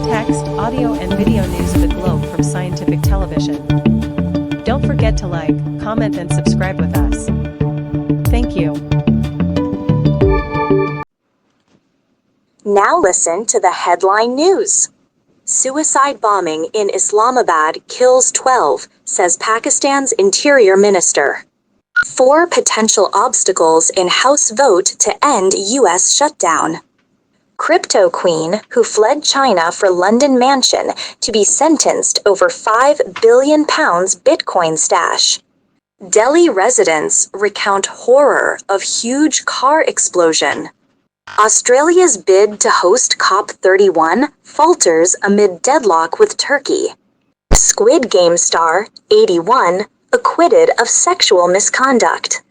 text, audio, and video news of the globe from scientific television. Don't forget to like, comment, and subscribe with us. Thank you. Now listen to the headline news. Suicide bombing in Islamabad kills 12, says Pakistan's Interior Minister. 4 potential obstacles in House vote to end U.S. shutdown. Crypto queen who fled China for London mansion to be sentenced over £5 billion Bitcoin stash. Delhi residents recount horror of huge car explosion. Australia's bid to host COP31 falters amid deadlock with Turkey. Squid Game star, 81, acquitted of sexual misconduct.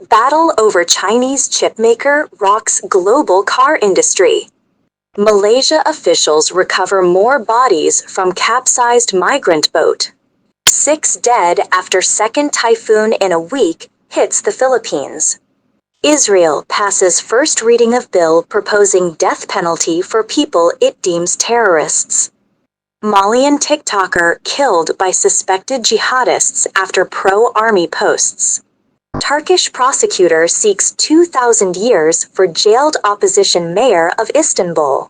Battle over Chinese chipmaker rocks global car industry. Malaysia officials recover more bodies from capsized migrant boat. 6 dead after second typhoon in a week hits the Philippines. Israel passes first reading of bill proposing death penalty for people it deems terrorists. Malian TikToker killed by suspected jihadists after pro-army posts. Turkish prosecutor seeks 2,000 years for jailed opposition mayor of Istanbul.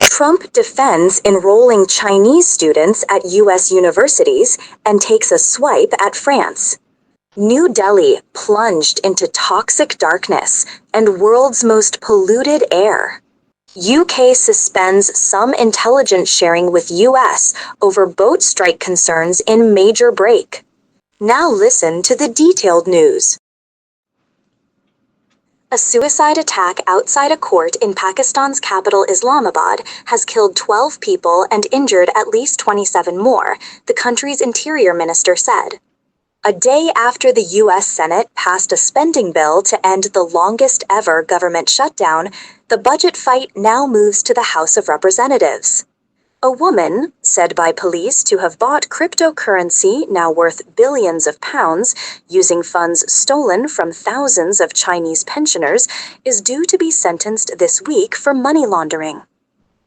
Trump defends enrolling Chinese students at U.S. universities and takes a swipe at France. New Delhi plunged into toxic darkness and world's most polluted air. UK suspends some intelligence sharing with US over boat strike concerns in major break. Now listen to the detailed news. A suicide attack outside a court in Pakistan's capital Islamabad has killed 12 people and injured at least 27 more, the country's interior minister said. A day after the U.S. Senate passed a spending bill to end the longest ever government shutdown, the budget fight now moves to the House of Representatives. A woman, said by police to have bought cryptocurrency now worth billions of pounds, using funds stolen from thousands of Chinese pensioners, is due to be sentenced this week for money laundering.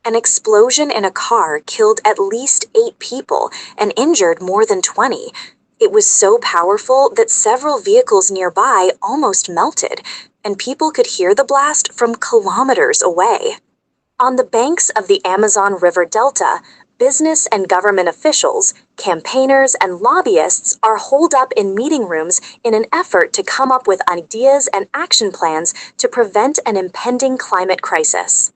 An explosion in a car killed at least 8 people and injured more than 20. It was so powerful that several vehicles nearby almost melted, and people could hear the blast from kilometers away. On the banks of the Amazon River Delta, business and government officials, campaigners, and lobbyists are holed up in meeting rooms in an effort to come up with ideas and action plans to prevent an impending climate crisis.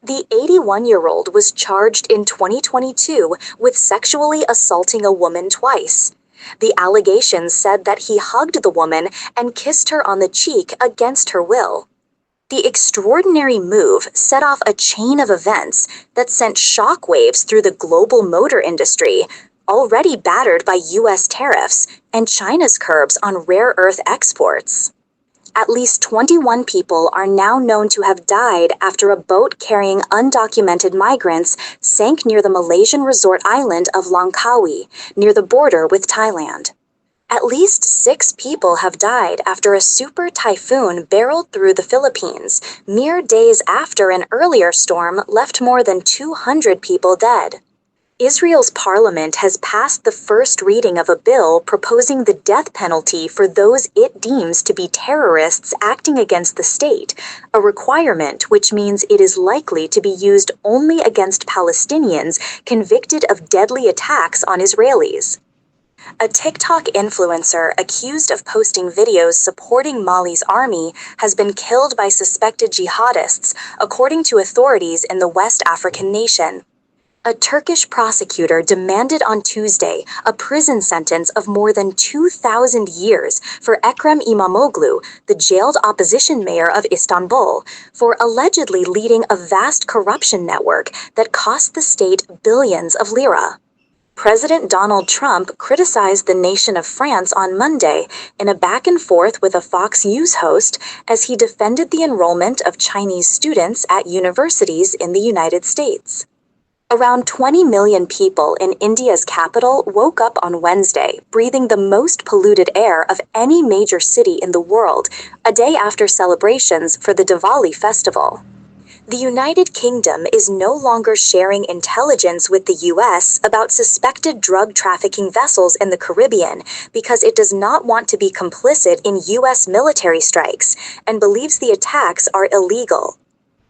The 81-year-old was charged in 2022 with sexually assaulting a woman twice. The allegations said that he hugged the woman and kissed her on the cheek against her will. The extraordinary move set off a chain of events that sent shockwaves through the global motor industry, already battered by U.S. tariffs and China's curbs on rare earth exports. At least 21 people are now known to have died after a boat carrying undocumented migrants sank near the Malaysian resort island of Langkawi, near the border with Thailand. At least 6 people have died after a super typhoon barreled through the Philippines, mere days after an earlier storm left more than 200 people dead. Israel's parliament has passed the first reading of a bill proposing the death penalty for those it deems to be terrorists acting against the state, a requirement which means it is likely to be used only against Palestinians convicted of deadly attacks on Israelis. A TikTok influencer accused of posting videos supporting Mali's army has been killed by suspected jihadists, according to authorities in the West African nation. A Turkish prosecutor demanded on Tuesday a prison sentence of more than 2,000 years for Ekrem İmamoğlu, the jailed opposition mayor of Istanbul, for allegedly leading a vast corruption network that cost the state billions of lira. President Donald Trump criticized the nation of France on Monday in a back-and-forth with a Fox News host as he defended the enrollment of Chinese students at universities in the United States. Around 20 million people in India's capital woke up on Wednesday, breathing the most polluted air of any major city in the world, a day after celebrations for the Diwali festival. The United Kingdom is no longer sharing intelligence with the US about suspected drug trafficking vessels in the Caribbean because it does not want to be complicit in US military strikes and believes the attacks are illegal.